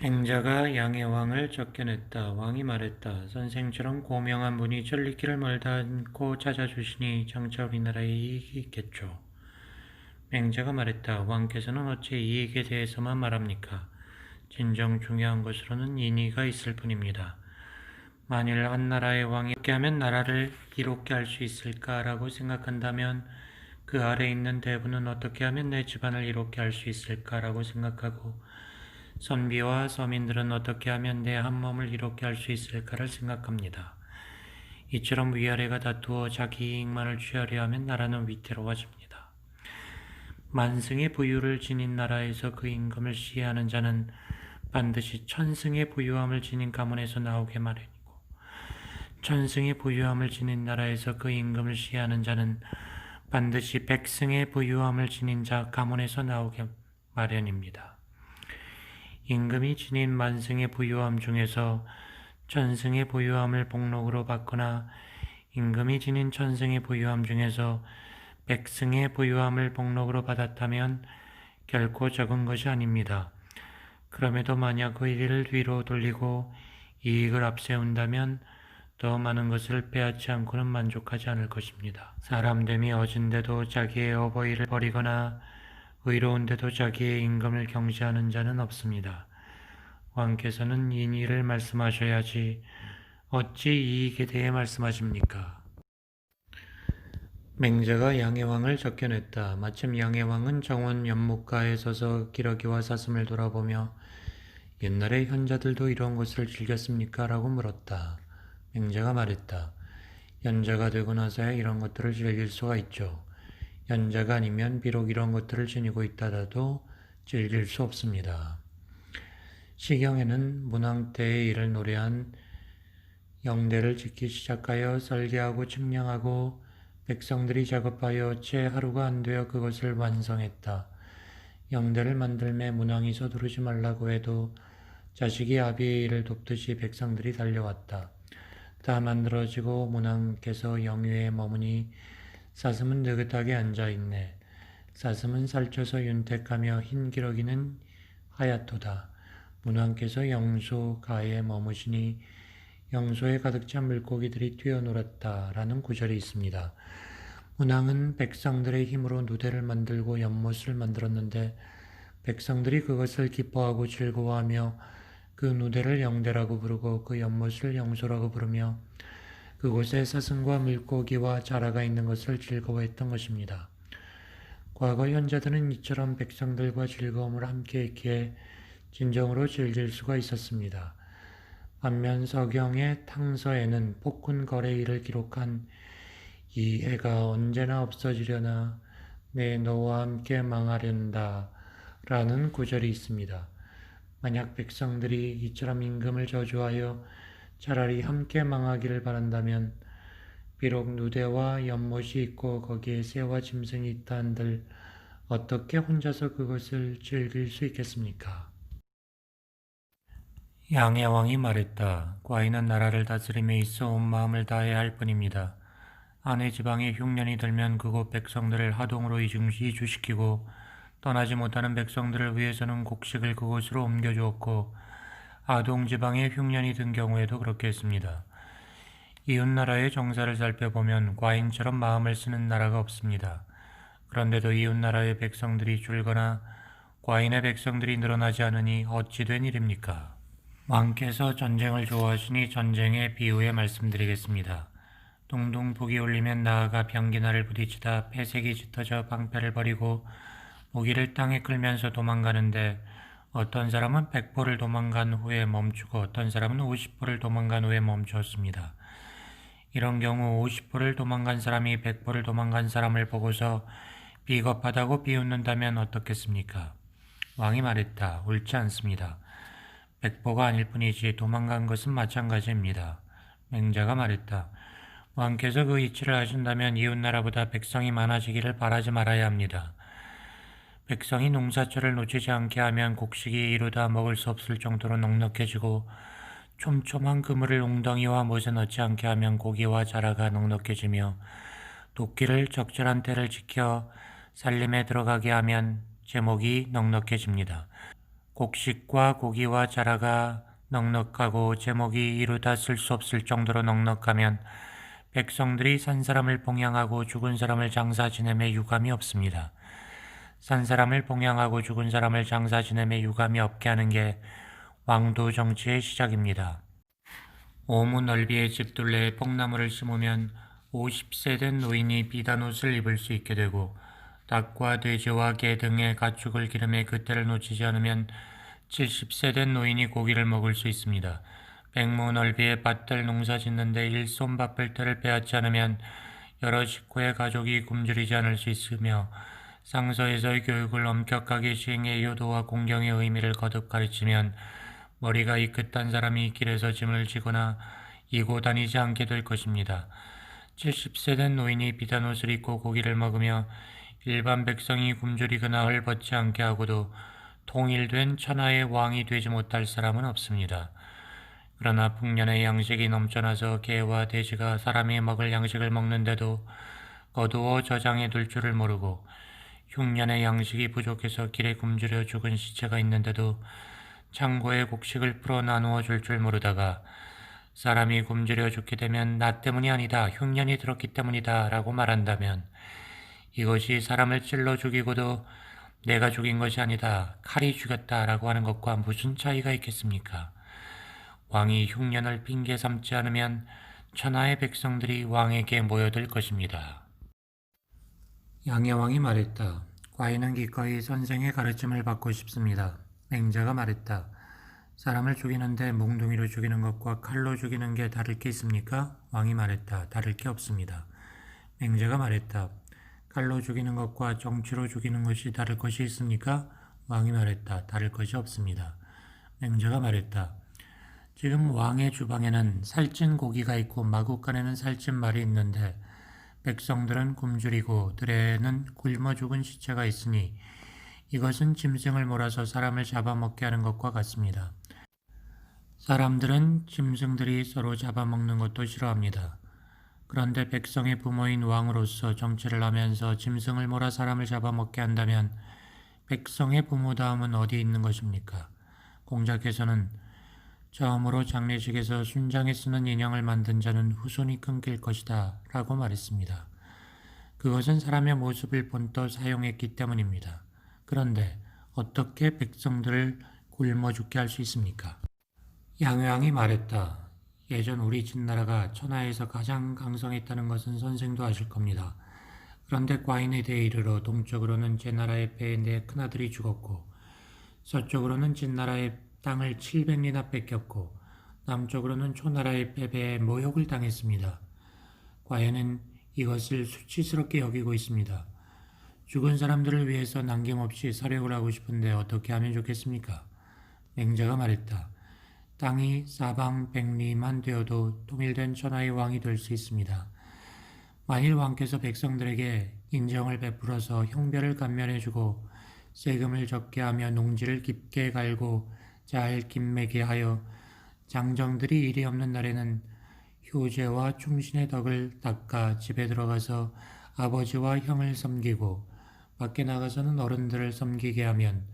맹자가 양의 왕을 쫓겨냈다. 왕이 말했다. 선생처럼 고명한 분이 전리길을 멀다 않고 찾아주시니 장차 우리나라에 이익이 있겠죠. 맹자가 말했다. 왕께서는 어찌 이익에 대해서만 말합니까? 진정 중요한 것으로는 인의가 있을 뿐입니다. 만일 한 나라의 왕이 이렇게 하면 나라를 이롭게 할 수 있을까라고 생각한다면 그 아래 있는 대부는 어떻게 하면 내 집안을 이롭게 할 수 있을까라고 생각하고 선비와 서민들은 어떻게 하면 내 한 몸을 이롭게 할 수 있을까를 생각합니다. 이처럼 위아래가 다투어 자기 이익만을 취하려 하면 나라는 위태로워집니다. 만승의 부유를 지닌 나라에서 그 임금을 시해하는 자는 반드시 천승의 부유함을 지닌 가문에서 나오게 마련이고, 천승의 부유함을 지닌 나라에서 그 임금을 시해하는 자는 반드시 백승의 부유함을 지닌 자 가문에서 나오게 마련입니다. 임금이 지닌 만승의 부유함 중에서 천승의 부유함을 복록으로 받거나 임금이 지닌 천승의 부유함 중에서 백승의 부유함을 복록으로 받았다면 결코 적은 것이 아닙니다. 그럼에도 만약 그 일을 뒤로 돌리고 이익을 앞세운다면 더 많은 것을 빼앗지 않고는 만족하지 않을 것입니다. 사람됨이 어진데도 자기의 어버이를 버리거나 의로운데도 자기의 임금을 경시하는 자는 없습니다. 왕께서는 인의를 말씀하셔야지 어찌 이익에 대해 말씀하십니까? 맹자가 양의 왕을 쫓겨냈다. 마침 양의 왕은 정원 연못가에 서서 기러기와 사슴을 돌아보며 옛날에 현자들도 이런 것을 즐겼습니까? 라고 물었다. 맹자가 말했다. 연자가 되고 나서야 이런 것들을 즐길 수가 있죠. 연자가 아니면 비록 이런 것들을 지니고 있다라도 즐길 수 없습니다. 시경에는 문왕 때의 일을 노래한 영대를 짓기 시작하여 설계하고 측량하고 백성들이 작업하여 채 하루가 안 되어 그것을 완성했다. 영대를 만들매 문왕이 서두르지 말라고 해도 자식이 아비의 일을 돕듯이 백성들이 달려왔다. 다 만들어지고 문왕께서 영유에 머무니 사슴은 느긋하게 앉아있네. 사슴은 살쪄서 윤택하며 흰 기러기는 하얗도다. 문왕께서 영소 가에 머무시니 영소에 가득 찬 물고기들이 뛰어놀았다. 라는 구절이 있습니다. 문왕은 백성들의 힘으로 누대를 만들고 연못을 만들었는데 백성들이 그것을 기뻐하고 즐거워하며 그 누대를 영대라고 부르고 그 연못을 영소라고 부르며 그곳에 사슴과 물고기와 자라가 있는 것을 즐거워했던 것입니다. 과거 현자들은 이처럼 백성들과 즐거움을 함께 했기에 진정으로 즐길 수가 있었습니다. 반면 서경의 탕서에는 폭군 거래일을 기록한 이 해가 언제나 없어지려나 내 너와 함께 망하련다 라는 구절이 있습니다. 만약 백성들이 이처럼 임금을 저주하여 차라리 함께 망하기를 바란다면 비록 누대와 연못이 있고 거기에 새와 짐승이 있다 한들 어떻게 혼자서 그것을 즐길 수 있겠습니까? 양의 왕이 말했다. 과인은 나라를 다스림에 있어 온 마음을 다해야 할 뿐입니다. 아내 지방에 흉년이 들면 그곳 백성들을 하동으로 이주시키고 떠나지 못하는 백성들을 위해서는 곡식을 그곳으로 옮겨주었고 아동 지방에 흉년이 든 경우에도 그렇게 했습니다. 이웃나라의 정사를 살펴보면 과인처럼 마음을 쓰는 나라가 없습니다. 그런데도 이웃나라의 백성들이 줄거나 과인의 백성들이 늘어나지 않으니 어찌 된 일입니까? 왕께서 전쟁을 좋아하시니 전쟁의 비유에 말씀드리겠습니다. 동동 북이 울리면 나아가 병기나를 부딪히다 폐색이 짙어져 방패를 버리고 무기를 땅에 끌면서 도망가는데 어떤 사람은 100보를 도망간 후에 멈추고 어떤 사람은 50보를 도망간 후에 멈추었습니다. 이런 경우 50보를 도망간 사람이 100보를 도망간 사람을 보고서 비겁하다고 비웃는다면 어떻겠습니까? 왕이 말했다. 옳지 않습니다. 100보가 아닐 뿐이지 도망간 것은 마찬가지입니다. 맹자가 말했다. 왕께서 그 이치를 하신다면 이웃나라보다 백성이 많아지기를 바라지 말아야 합니다. 백성이 농사철을 놓치지 않게 하면 곡식이 이루다 먹을 수 없을 정도로 넉넉해지고 촘촘한 그물을 웅덩이와 못에 넣지 않게 하면 고기와 자라가 넉넉해지며 도끼를 적절한 때를 지켜 살림에 들어가게 하면 제목이 넉넉해집니다. 곡식과 고기와 자라가 넉넉하고 제목이 이루다 쓸 수 없을 정도로 넉넉하면 백성들이 산 사람을 봉양하고 죽은 사람을 장사 지내매 유감이 없습니다. 산 사람을 봉양하고 죽은 사람을 장사 지내매 유감이 없게 하는 게 왕도 정치의 시작입니다. 오무 넓이의 집둘레에 뽕나무를 심으면 50세 된 노인이 비단 옷을 입을 수 있게 되고 닭과 돼지와 개 등의 가축을 기름에 그때를 놓치지 않으면 70세 된 노인이 고기를 먹을 수 있습니다. 백무 넓이의 밭들 농사 짓는데 일손 바쁠 때를 빼앗지 않으면 여러 식구의 가족이 굶주리지 않을 수 있으며 상서에서의 교육을 엄격하게 시행해 효도와 공경의 의미를 거듭 가르치면 머리가 이끗한 사람이 길에서 짐을 지거나 이고 다니지 않게 될 것입니다. 70세 된 노인이 비단 옷을 입고 고기를 먹으며 일반 백성이 굶주리거나 헐벗지 않게 하고도 통일된 천하의 왕이 되지 못할 사람은 없습니다. 그러나 풍년의 양식이 넘쳐나서 개와 돼지가 사람이 먹을 양식을 먹는데도 거두어 저장해 둘 줄을 모르고 흉년의 양식이 부족해서 길에 굶주려 죽은 시체가 있는데도 창고에 곡식을 풀어 나누어 줄 줄 모르다가 사람이 굶주려 죽게 되면 나 때문이 아니다, 흉년이 들었기 때문이다 라고 말한다면 이것이 사람을 찔러 죽이고도 내가 죽인 것이 아니다, 칼이 죽였다 라고 하는 것과 무슨 차이가 있겠습니까? 왕이 흉년을 핑계 삼지 않으면 천하의 백성들이 왕에게 모여들 것입니다. 양여왕이 말했다. 과인은 기꺼이 선생의 가르침을 받고 싶습니다. 맹자가 말했다. 사람을 죽이는데 몽둥이로 죽이는 것과 칼로 죽이는 게 다를 게 있습니까? 왕이 말했다. 다를 게 없습니다. 맹자가 말했다. 칼로 죽이는 것과 정치로 죽이는 것이 다를 것이 있습니까? 왕이 말했다. 다를 것이 없습니다. 맹자가 말했다. 지금 왕의 주방에는 살찐 고기가 있고 마구간에는 살찐 말이 있는데 백성들은 굶주리고 들에는 굶어 죽은 시체가 있으니 이것은 짐승을 몰아서 사람을 잡아먹게 하는 것과 같습니다. 사람들은 짐승들이 서로 잡아먹는 것도 싫어합니다. 그런데 백성의 부모인 왕으로서 정치를 하면서 짐승을 몰아 사람을 잡아먹게 한다면 백성의 부모다움은 어디 있는 것입니까? 공자께서는 처음으로 장례식에서 순장에 쓰는 인형을 만든 자는 후손이 끊길 것이다 라고 말했습니다. 그것은 사람의 모습을 본떠 사용했기 때문입니다. 그런데 어떻게 백성들을 굶어 죽게 할 수 있습니까? 양의왕이 말했다. 예전 우리 진나라가 천하에서 가장 강성했다는 것은 선생도 아실 겁니다. 그런데 과인에 대해 이르러 동쪽으로는 제 나라의 패에 내 큰아들이 죽었고 서쪽으로는 진나라의 땅을 700리나 뺏겼고 남쪽으로는 초나라의 패배에 모욕을 당했습니다. 과인은 이것을 수치스럽게 여기고 있습니다. 죽은 사람들을 위해서 남김없이 사력을 하고 싶은데 어떻게 하면 좋겠습니까? 맹자가 말했다. 땅이 사방 백리만 되어도 통일된 천하의 왕이 될 수 있습니다. 만일 왕께서 백성들에게 인정을 베풀어서 형별을 감면해주고 세금을 적게 하며 농지를 깊게 갈고 잘 김매게 하여 장정들이 일이 없는 날에는 효제와 충신의 덕을 닦아 집에 들어가서 아버지와 형을 섬기고 밖에 나가서는 어른들을 섬기게 하면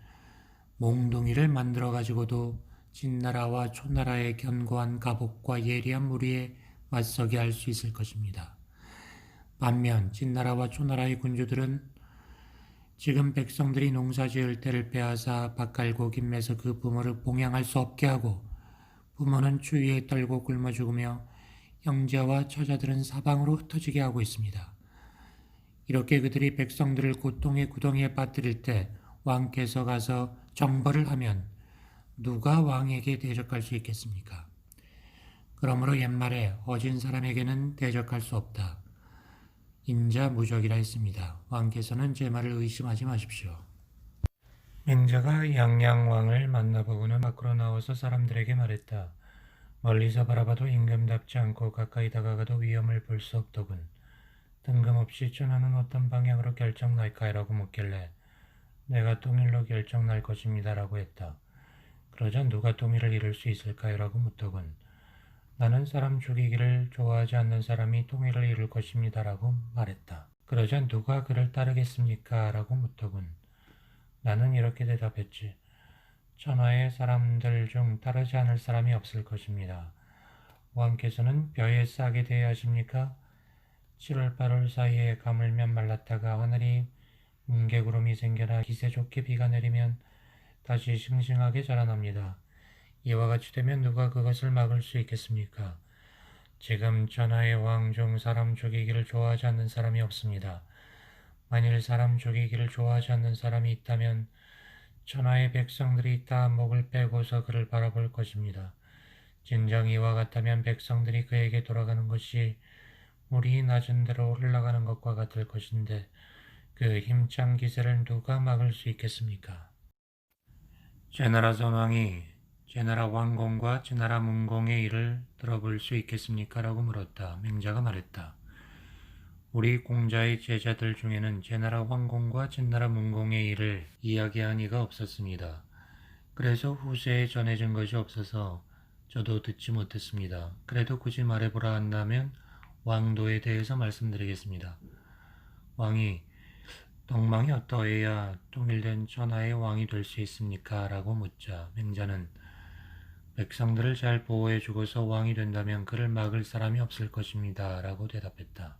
몽둥이를 만들어 가지고도 진나라와 초나라의 견고한 가복과 예리한 무리에 맞서게 할 수 있을 것입니다. 반면 진나라와 초나라의 군주들은 지금 백성들이 농사 지을 때를 빼앗아 밭 갈고 김매서 그 부모를 봉양할 수 없게 하고 부모는 추위에 떨고 굶어 죽으며 형제와 처자들은 사방으로 흩어지게 하고 있습니다. 이렇게 그들이 백성들을 고통의 구덩이에 빠뜨릴 때 왕께서 가서 정벌을 하면 누가 왕에게 대적할 수 있겠습니까? 그러므로 옛말에 어진 사람에게는 대적할 수 없다. 인자무적이라 했습니다. 왕께서는 제 말을 의심하지 마십시오. 맹자가 양양왕을 만나보고는 밖으로 나와서 사람들에게 말했다. 멀리서 바라봐도 임금답지 않고 가까이 다가가도 위험을 볼 수 없더군. 뜬금없이 전하는 어떤 방향으로 결정날까이라고 묻길래 내가 통일로 결정날 것입니다라고 했다. 그러자 누가 통일을 이룰 수 있을까요라고 묻더군. 나는 사람 죽이기를 좋아하지 않는 사람이 통일을 이룰 것입니다라고 말했다. 그러자 누가 그를 따르겠습니까? 라고 묻더군. 나는 이렇게 대답했지. 천하의 사람들 중 따르지 않을 사람이 없을 것입니다. 왕께서는 벼에 싹이 되어야 하십니까? 7월 8월 사이에 가물면 말랐다가 하늘이 뭉게구름이 생겨나 기세 좋게 비가 내리면 다시 싱싱하게 자라납니다. 이와 같이 되면 누가 그것을 막을 수 있겠습니까? 지금 천하의 왕 중 사람 죽이기를 좋아하지 않는 사람이 없습니다. 만일 사람 죽이기를 좋아하지 않는 사람이 있다면 천하의 백성들이 다 목을 빼고서 그를 바라볼 것입니다. 진정 이와 같다면 백성들이 그에게 돌아가는 것이 물이 낮은 대로 흘러가는 것과 같을 것인데 그 힘찬 기세를 누가 막을 수 있겠습니까? 제나라 선왕이 제나라 왕공과 제나라 문공의 일을 들어볼 수 있겠습니까? 라고 물었다. 맹자가 말했다. 우리 공자의 제자들 중에는 제나라 왕공과 제나라 문공의 일을 이야기한 이가 없었습니다. 그래서 후세에 전해진 것이 없어서 저도 듣지 못했습니다. 그래도 굳이 말해보라 한다면 왕도에 대해서 말씀드리겠습니다. 왕이 덕망이 어떠해야 통일된 천하의 왕이 될 수 있습니까? 라고 묻자 맹자는 백성들을 잘 보호해 주고서 왕이 된다면 그를 막을 사람이 없을 것입니다. 라고 대답했다.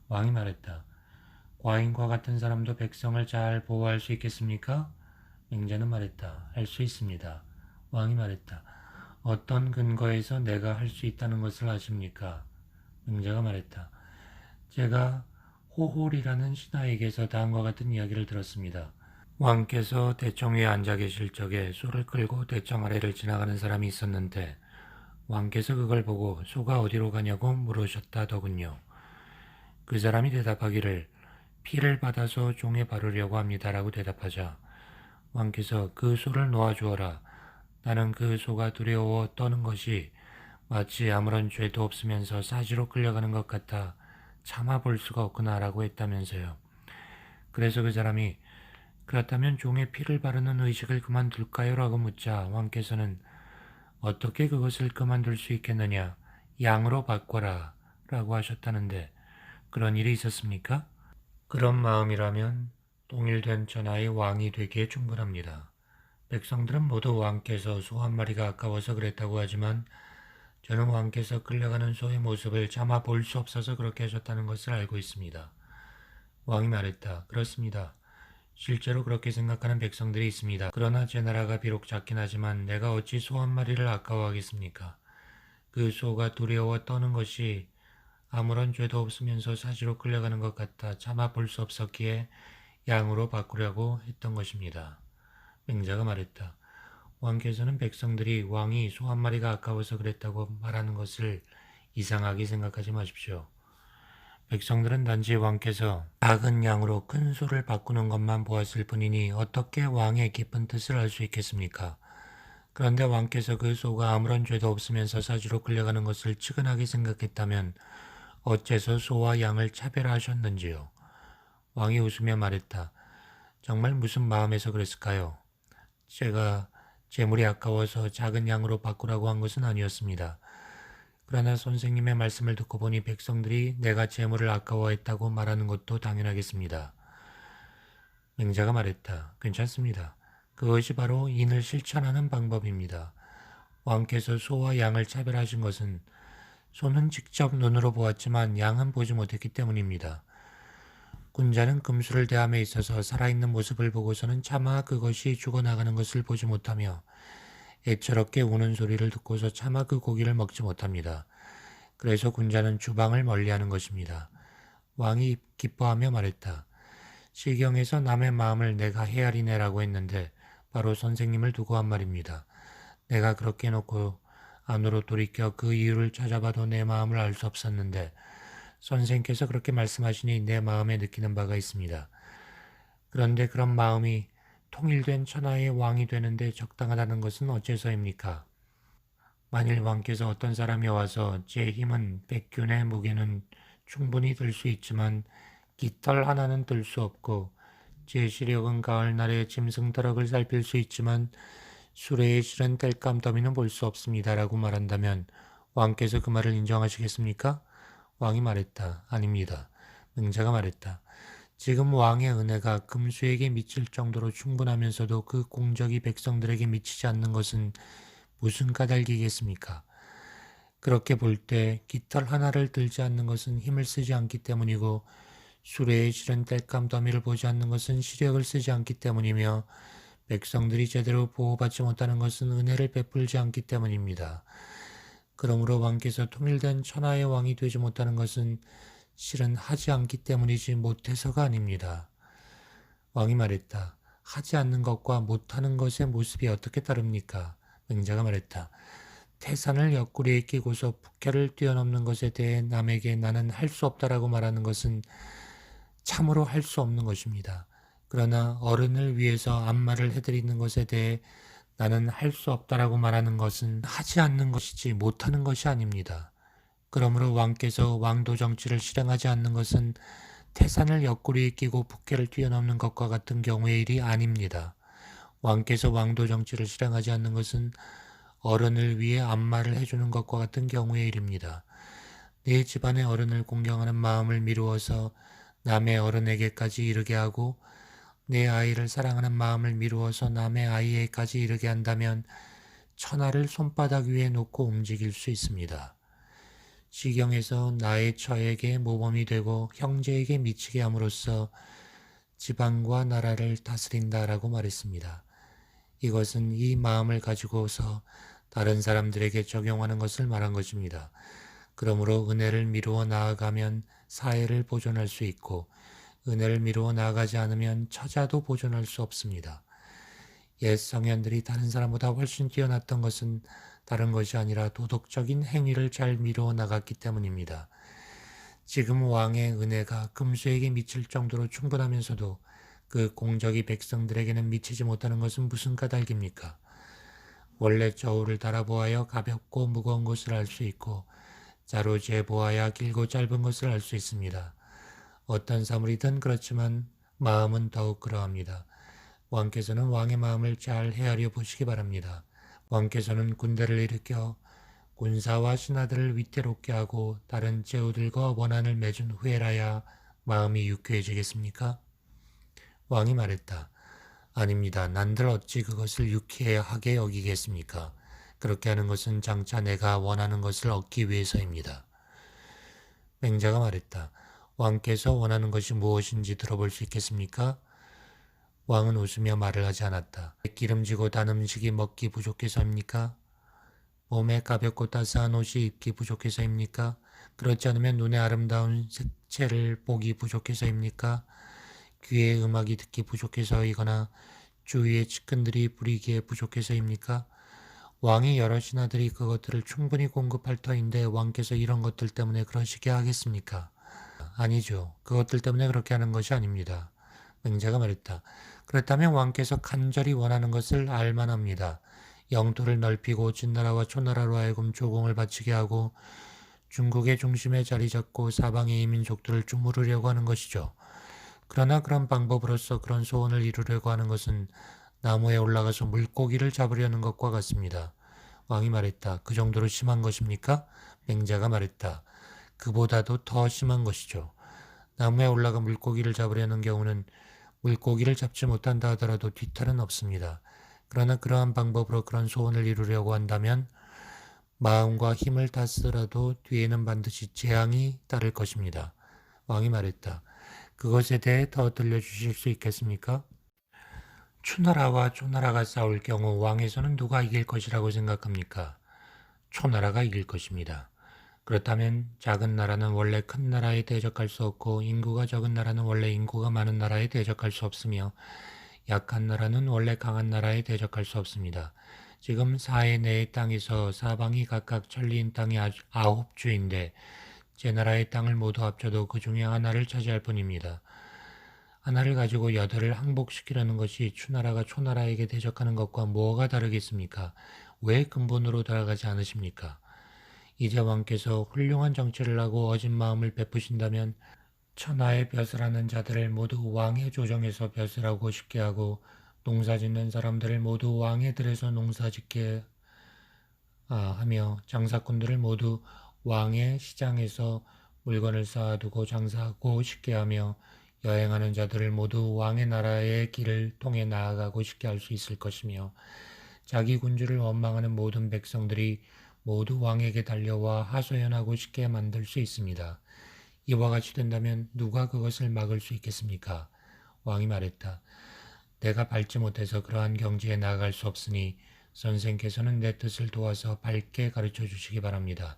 왕이 말했다. 과인과 같은 사람도 백성을 잘 보호할 수 있겠습니까? 맹자는 말했다. 할 수 있습니다. 왕이 말했다. 어떤 근거에서 내가 할 수 있다는 것을 아십니까? 맹자가 말했다. 제가 호홀이라는 신하에게서 다음과 같은 이야기를 들었습니다. 왕께서 대청 위에 앉아 계실 적에 소를 끌고 대청 아래를 지나가는 사람이 있었는데 왕께서 그걸 보고 소가 어디로 가냐고 물으셨다더군요. 그 사람이 대답하기를 피를 받아서 종에 바르려고 합니다라고 대답하자 왕께서 그 소를 놓아주어라. 나는 그 소가 두려워 떠는 것이 마치 아무런 죄도 없으면서 사지로 끌려가는 것 같아 참아볼 수가 없구나 라고 했다면서요. 그래서 그 사람이 그렇다면 종의 피를 바르는 의식을 그만둘까요? 라고 묻자 왕께서는 어떻게 그것을 그만둘 수 있겠느냐? 양으로 바꿔라 라고 하셨다는데 그런 일이 있었습니까? 그런 마음이라면 통일된 천하의 왕이 되기에 충분합니다. 백성들은 모두 왕께서 소 한 마리가 아까워서 그랬다고 하지만 저는 왕께서 끌려가는 소의 모습을 차마 볼 수 없어서 그렇게 하셨다는 것을 알고 있습니다. 왕이 말했다. 그렇습니다. 실제로 그렇게 생각하는 백성들이 있습니다. 그러나 제 나라가 비록 작긴 하지만 내가 어찌 소 한 마리를 아까워하겠습니까? 그 소가 두려워 떠는 것이 아무런 죄도 없으면서 사지로 끌려가는 것 같아 차마 볼 수 없었기에 양으로 바꾸려고 했던 것입니다. 맹자가 말했다. 왕께서는 백성들이 왕이 소 한 마리가 아까워서 그랬다고 말하는 것을 이상하게 생각하지 마십시오. 백성들은 단지 왕께서 작은 양으로 큰 소를 바꾸는 것만 보았을 뿐이니 어떻게 왕의 깊은 뜻을 알 수 있겠습니까? 그런데 왕께서 그 소가 아무런 죄도 없으면서 사지로 끌려가는 것을 측은하게 생각했다면 어째서 소와 양을 차별하셨는지요? 왕이 웃으며 말했다. 정말 무슨 마음에서 그랬을까요? 제가 재물이 아까워서 작은 양으로 바꾸라고 한 것은 아니었습니다. 그러나 선생님의 말씀을 듣고 보니 백성들이 내가 재물을 아까워했다고 말하는 것도 당연하겠습니다. 맹자가 말했다. 괜찮습니다. 그것이 바로 인을 실천하는 방법입니다. 왕께서 소와 양을 차별하신 것은 소는 직접 눈으로 보았지만 양은 보지 못했기 때문입니다. 군자는 금수를 대함에 있어서 살아있는 모습을 보고서는 차마 그것이 죽어나가는 것을 보지 못하며 애처롭게 우는 소리를 듣고서 차마 그 고기를 먹지 못합니다. 그래서 군자는 주방을 멀리하는 것입니다. 왕이 기뻐하며 말했다. 시경에서 남의 마음을 내가 헤아리네라고 했는데 바로 선생님을 두고 한 말입니다. 내가 그렇게 해놓고 안으로 돌이켜 그 이유를 찾아봐도 내 마음을 알 수 없었는데 선생께서 그렇게 말씀하시니 내 마음에 느끼는 바가 있습니다. 그런데 그런 마음이 통일된 천하의 왕이 되는데 적당하다는 것은 어째서입니까? 만일 왕께서 어떤 사람이 와서 제 힘은 백균의 무게는 충분히 들 수 있지만 깃털 하나는 들 수 없고 제 시력은 가을날의 짐승더럭을 살필 수 있지만 수레의 실은 땔감 더미는 볼 수 없습니다라고 말한다면 왕께서 그 말을 인정하시겠습니까? 왕이 말했다. 아닙니다. 맹자가 말했다. 지금 왕의 은혜가 금수에게 미칠 정도로 충분하면서도 그 공적이 백성들에게 미치지 않는 것은 무슨 까닭이겠습니까? 그렇게 볼 때 깃털 하나를 들지 않는 것은 힘을 쓰지 않기 때문이고 수레에 실은 땔감 더미를 보지 않는 것은 시력을 쓰지 않기 때문이며 백성들이 제대로 보호받지 못하는 것은 은혜를 베풀지 않기 때문입니다. 그러므로 왕께서 통일된 천하의 왕이 되지 못하는 것은 실은 하지 않기 때문이지 못해서가 아닙니다. 왕이 말했다. 하지 않는 것과 못하는 것의 모습이 어떻게 다릅니까? 맹자가 말했다. 태산을 옆구리에 끼고서 북해를 뛰어넘는 것에 대해 남에게 나는 할 수 없다라고 말하는 것은 참으로 할 수 없는 것입니다. 그러나 어른을 위해서 안마를 해드리는 것에 대해 나는 할 수 없다라고 말하는 것은 하지 않는 것이지 못하는 것이 아닙니다. 그러므로 왕께서 왕도 정치를 실행하지 않는 것은 태산을 옆구리에 끼고 북해를 뛰어넘는 것과 같은 경우의 일이 아닙니다. 왕께서 왕도 정치를 실행하지 않는 것은 어른을 위해 안마를 해주는 것과 같은 경우의 일입니다. 내 집안의 어른을 공경하는 마음을 미루어서 남의 어른에게까지 이르게 하고 내 아이를 사랑하는 마음을 미루어서 남의 아이에게까지 이르게 한다면 천하를 손바닥 위에 놓고 움직일 수 있습니다. 시경에서 나의 처에게 모범이 되고 형제에게 미치게 함으로써 지방과 나라를 다스린다라고 말했습니다. 이것은 이 마음을 가지고서 다른 사람들에게 적용하는 것을 말한 것입니다. 그러므로 은혜를 미루어 나아가면 사회를 보존할 수 있고 은혜를 미루어 나아가지 않으면 처자도 보존할 수 없습니다. 옛 성현들이 다른 사람보다 훨씬 뛰어났던 것은 다른 것이 아니라 도덕적인 행위를 잘 미루어 나갔기 때문입니다. 지금 왕의 은혜가 금수에게 미칠 정도로 충분하면서도 그 공적이 백성들에게는 미치지 못하는 것은 무슨 까닭입니까? 원래 저울을 달아보아야 가볍고 무거운 것을 알 수 있고 자로 재보아야 길고 짧은 것을 알 수 있습니다. 어떤 사물이든 그렇지만 마음은 더욱 그러합니다. 왕께서는 왕의 마음을 잘 헤아려 보시기 바랍니다. 왕께서는 군대를 일으켜 군사와 신하들을 위태롭게 하고 다른 제후들과 원한을 맺은 후에라야 마음이 유쾌해지겠습니까? 왕이 말했다. 아닙니다. 난들 어찌 그것을 유쾌하게 여기겠습니까? 그렇게 하는 것은 장차 내가 원하는 것을 얻기 위해서입니다. 맹자가 말했다. 왕께서 원하는 것이 무엇인지 들어볼 수 있겠습니까? 왕은 웃으며 말을 하지 않았다. 기름지고 단 음식이 먹기 부족해서입니까? 몸에 가볍고 따스한 옷이 입기 부족해서입니까? 그렇지 않으면 눈에 아름다운 색채를 보기 부족해서입니까? 귀에 음악이 듣기 부족해서이거나 주위의 측근들이 부리기에 부족해서입니까? 왕이 여러 신하들이 그것들을 충분히 공급할 터인데 왕께서 이런 것들 때문에 그러시게 하겠습니까? 아니죠. 그것들 때문에 그렇게 하는 것이 아닙니다. 맹자가 말했다. 그렇다면 왕께서 간절히 원하는 것을 알만합니다. 영토를 넓히고 진나라와 초나라로 하여금 조공을 바치게 하고 중국의 중심에 자리 잡고 사방의 이민족들을 주무르려고 하는 것이죠. 그러나 그런 방법으로서 그런 소원을 이루려고 하는 것은 나무에 올라가서 물고기를 잡으려는 것과 같습니다. 왕이 말했다. 그 정도로 심한 것입니까? 맹자가 말했다. 그보다도 더 심한 것이죠. 나무에 올라가 물고기를 잡으려는 경우는 물고기를 잡지 못한다 하더라도 뒤탈은 없습니다. 그러나 그러한 방법으로 그런 소원을 이루려고 한다면 마음과 힘을 다 쓰더라도 뒤에는 반드시 재앙이 따를 것입니다. 왕이 말했다. 그것에 대해 더 들려주실 수 있겠습니까? 추나라와 초나라가 싸울 경우 왕에서는 누가 이길 것이라고 생각합니까? 초나라가 이길 것입니다. 그렇다면 작은 나라는 원래 큰 나라에 대적할 수 없고 인구가 적은 나라는 원래 인구가 많은 나라에 대적할 수 없으며 약한 나라는 원래 강한 나라에 대적할 수 없습니다. 지금 사해 내의 땅에서 사방이 각각 천리인 땅이 9주인데 제 나라의 땅을 모두 합쳐도 그 중에 하나를 차지할 뿐입니다. 하나를 가지고 8을 항복시키려는 것이 추나라가 초나라에게 대적하는 것과 뭐가 다르겠습니까? 왜 근본으로 돌아가지 않으십니까? 이제 왕께서 훌륭한 정치를 하고 어진 마음을 베푸신다면 천하의 벼슬하는 자들을 모두 왕의 조정에서 벼슬하고 싶게 하고 농사짓는 사람들을 모두 왕의 들에서 농사짓게 하며 장사꾼들을 모두 왕의 시장에서 물건을 쌓아두고 장사하고 싶게 하며 여행하는 자들을 모두 왕의 나라의 길을 통해 나아가고 쉽게 할 수 있을 것이며 자기 군주를 원망하는 모든 백성들이 모두 왕에게 달려와 하소연하고 쉽게 만들 수 있습니다. 이와 같이 된다면 누가 그것을 막을 수 있겠습니까? 왕이 말했다. 내가 밟지 못해서 그러한 경지에 나아갈 수 없으니 선생께서는 내 뜻을 도와서 밝게 가르쳐 주시기 바랍니다.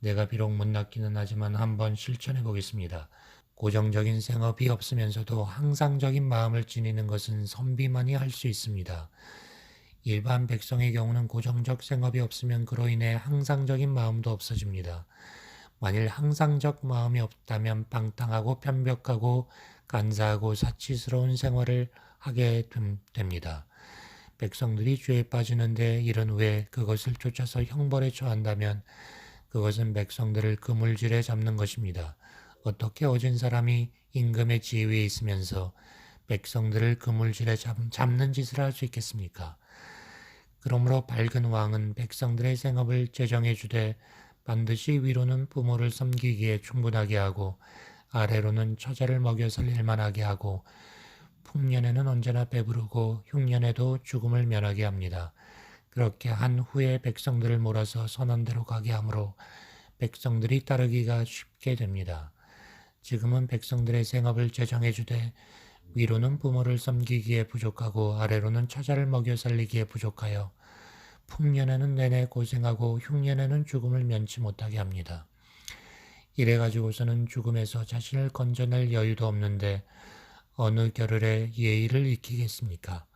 내가 비록 못났기는 하지만 한번 실천해 보겠습니다. 고정적인 생업이 없으면서도 항상적인 마음을 지니는 것은 선비만이 할 수 있습니다. 일반 백성의 경우는 고정적 생업이 없으면 그로 인해 항상적인 마음도 없어집니다. 만일 항상적 마음이 없다면 방탕하고 편벽하고 간사하고 사치스러운 생활을 하게 됩니다. 백성들이 죄에 빠지는데 이른 후에 그것을 쫓아서 형벌에 처한다면 그것은 백성들을 그물질에 잡는 것입니다. 어떻게 어진 사람이 임금의 지위에 있으면서 백성들을 그물질에 잡는 짓을 할 수 있겠습니까? 그러므로 밝은 왕은 백성들의 생업을 제정해 주되 반드시 위로는 부모를 섬기기에 충분하게 하고 아래로는 처자를 먹여 살릴 만하게 하고 풍년에는 언제나 배부르고 흉년에도 죽음을 면하게 합니다. 그렇게 한 후에 백성들을 몰아서 선한 대로 가게 하므로 백성들이 따르기가 쉽게 됩니다. 지금은 백성들의 생업을 제정해 주되 위로는 부모를 섬기기에 부족하고 아래로는 처자를 먹여 살리기에 부족하여 풍년에는 내내 고생하고 흉년에는 죽음을 면치 못하게 합니다. 이래가지고서는 죽음에서 자신을 건져낼 여유도 없는데 어느 겨를에 예의를 익히겠습니까?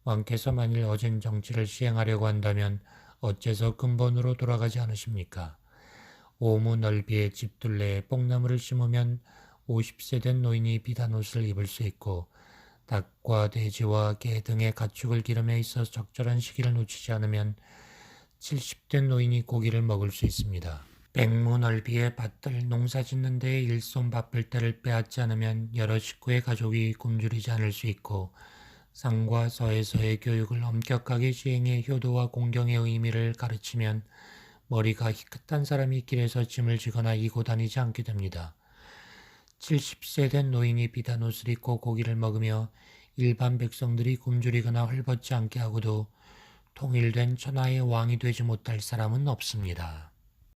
왕께서 만일 어진 정치를 시행하려고 한다면 어째서 근본으로 돌아가지 않으십니까? 오무 넓이의 집둘레에 뽕나무를 심으면 50세 된 노인이 비단 옷을 입을 수 있고 닭과 돼지와 개 등의 가축을 기름에 있어 적절한 시기를 놓치지 않으면 70된 노인이 고기를 먹을 수 있습니다. 백무 넓이의 밭들 농사 짓는 데에 일손 바쁠 때를 빼앗지 않으면 여러 식구의 가족이 굶주리지 않을 수 있고 상과 서에서의 교육을 엄격하게 시행해 효도와 공경의 의미를 가르치면 머리가 희끗한 사람이 길에서 짐을 지거나 이고 다니지 않게 됩니다. 70세 된 노인이 비단 옷을 입고 고기를 먹으며 일반 백성들이 굶주리거나 헐벗지 않게 하고도 통일된 천하의 왕이 되지 못할 사람은 없습니다.